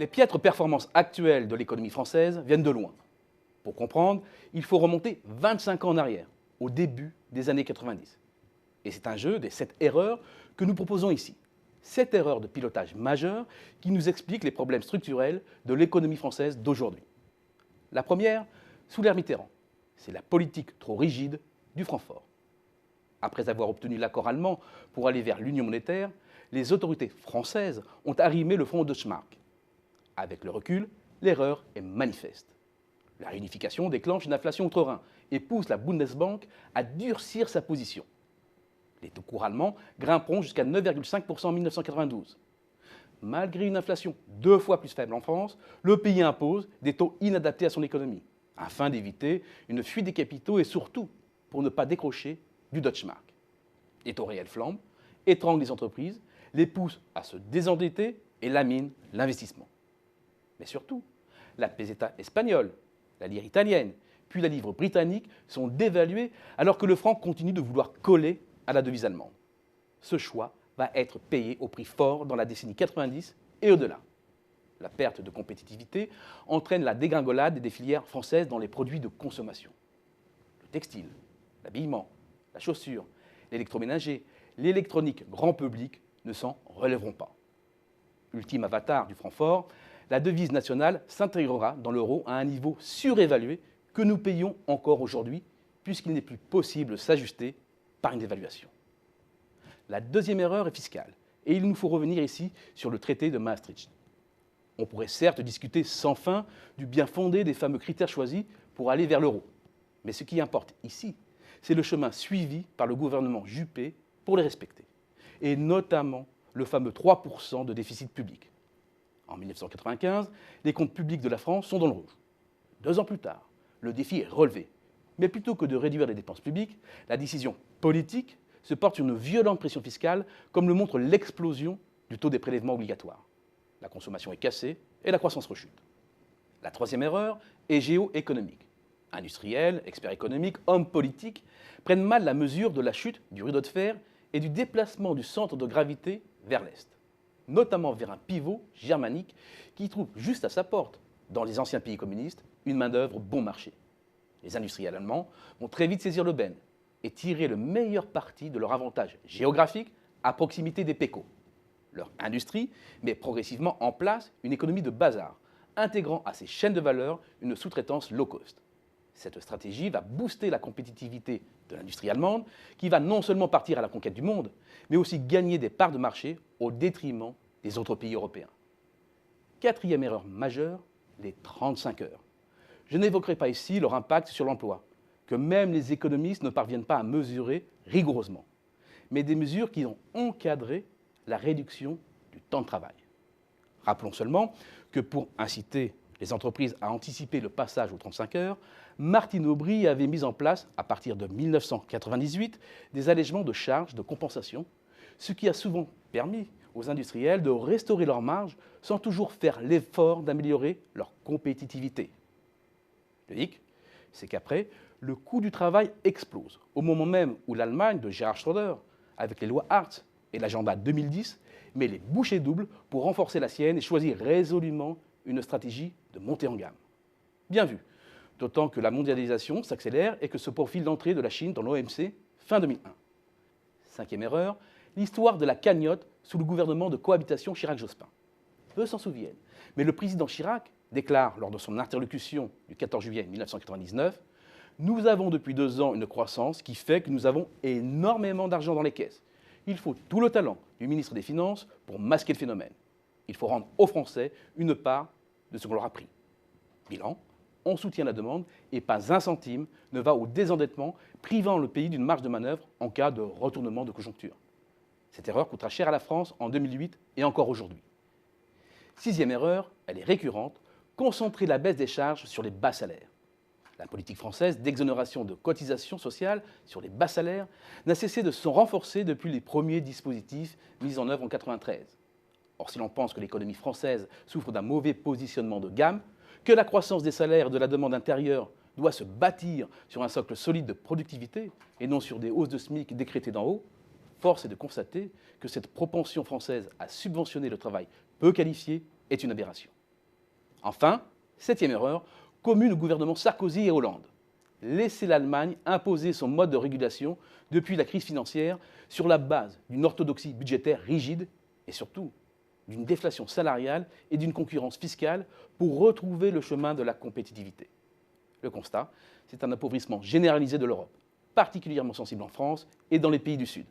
Les piètres performances actuelles de l'économie française viennent de loin. Pour comprendre, il faut remonter 25 ans en arrière, au début des années 90. Et c'est un jeu des 7 erreurs que nous proposons ici. 7 erreurs de pilotage majeures qui nous expliquent les problèmes structurels de l'économie française d'aujourd'hui. La première, sous l'ère Mitterrand, c'est la politique trop rigide du franc fort. Après avoir obtenu l'accord allemand pour aller vers l'union monétaire, les autorités françaises ont arrimé le franc Deutschmark. Avec le recul, l'erreur est manifeste. La réunification déclenche une inflation outre-Rhin et pousse la Bundesbank à durcir sa position. Les taux courts allemands grimperont jusqu'à 9,5% en 1992. Malgré une inflation 2 fois plus faible en France, le pays impose des taux inadaptés à son économie, afin d'éviter une fuite des capitaux et surtout pour ne pas décrocher du Deutschmark. Les taux réels flambent, étranglent les entreprises, les poussent à se désendetter et laminent l'investissement. Mais surtout, la peseta espagnole, la lire italienne, puis la livre britannique sont dévaluées alors que le franc continue de vouloir coller à la devise allemande. Ce choix va être payé au prix fort dans la décennie 90 et au-delà. La perte de compétitivité entraîne la dégringolade des filières françaises dans les produits de consommation. Le textile, l'habillement, la chaussure, l'électroménager, l'électronique grand public ne s'en relèveront pas. Ultime avatar du franc fort, la devise nationale s'intégrera dans l'euro à un niveau surévalué que nous payons encore aujourd'hui, puisqu'il n'est plus possible de s'ajuster par une dévaluation. La deuxième erreur est fiscale, et il nous faut revenir ici sur le traité de Maastricht. On pourrait certes discuter sans fin du bien fondé des fameux critères choisis pour aller vers l'euro. Mais ce qui importe ici, c'est le chemin suivi par le gouvernement Juppé pour les respecter, et notamment le fameux 3% de déficit public. En 1995, les comptes publics de la France sont dans le rouge. 2 ans plus tard, le défi est relevé. Mais plutôt que de réduire les dépenses publiques, la décision politique se porte sur une violente pression fiscale, comme le montre l'explosion du taux des prélèvements obligatoires. La consommation est cassée et la croissance rechute. La troisième erreur est géoéconomique. Industriels, experts économiques, hommes politiques prennent mal la mesure de la chute du rideau de fer et du déplacement du centre de gravité vers l'Est, notamment vers un pivot germanique qui trouve juste à sa porte, dans les anciens pays communistes, une main-d'œuvre bon marché. Les industriels allemands vont très vite saisir l'aubaine et tirer le meilleur parti de leur avantage géographique à proximité des PECO. Leur industrie met progressivement en place une économie de bazar, intégrant à ses chaînes de valeur une sous-traitance low cost. Cette stratégie va booster la compétitivité de l'industrie allemande, qui va non seulement partir à la conquête du monde, mais aussi gagner des parts de marché au détriment des autres pays européens. Quatrième erreur majeure, les 35 heures. Je n'évoquerai pas ici leur impact sur l'emploi, que même les économistes ne parviennent pas à mesurer rigoureusement, mais des mesures qui ont encadré la réduction du temps de travail. Rappelons seulement que pour inciter les entreprises à anticiper le passage aux 35 heures, Martine Aubry avait mis en place, à partir de 1998, des allègements de charges de compensation, ce qui a souvent permis aux industriels de restaurer leurs marges sans toujours faire l'effort d'améliorer leur compétitivité. Le hic, c'est qu'après, le coût du travail explose, au moment même où l'Allemagne de Gerhard Schröder, avec les lois Hartz et l'agenda 2010, met les bouchées doubles pour renforcer la sienne et choisit résolument une stratégie de montée en gamme. Bien vu, d'autant que la mondialisation s'accélère et que se profile l'entrée de la Chine dans l'OMC fin 2001. Cinquième erreur, l'histoire de la cagnotte sous le gouvernement de cohabitation Chirac-Jospin. Peu s'en souviennent, mais le président Chirac déclare lors de son interlocution du 14 juillet 1999 « Nous avons depuis 2 ans une croissance qui fait que nous avons énormément d'argent dans les caisses. Il faut tout le talent du ministre des Finances pour masquer le phénomène. Il faut rendre aux Français une part de ce qu'on leur a pris. » Bilan, on soutient la demande et pas un centime ne va au désendettement, privant le pays d'une marge de manœuvre en cas de retournement de conjoncture. Cette erreur coûtera cher à la France en 2008 et encore aujourd'hui. Sixième erreur, elle est récurrente, concentrer la baisse des charges sur les bas salaires. La politique française d'exonération de cotisations sociales sur les bas salaires n'a cessé de se renforcer depuis les premiers dispositifs mis en œuvre en 1993. Or, si l'on pense que l'économie française souffre d'un mauvais positionnement de gamme, que la croissance des salaires et de la demande intérieure doit se bâtir sur un socle solide de productivité et non sur des hausses de SMIC décrétées d'en haut, force est de constater que cette propension française à subventionner le travail peu qualifié est une aberration. Enfin, septième erreur, commune au gouvernement Sarkozy et Hollande. Laisser l'Allemagne imposer son mode de régulation depuis la crise financière sur la base d'une orthodoxie budgétaire rigide et surtout d'une déflation salariale et d'une concurrence fiscale pour retrouver le chemin de la compétitivité. Le constat, c'est un appauvrissement généralisé de l'Europe, particulièrement sensible en France et dans les pays du Sud.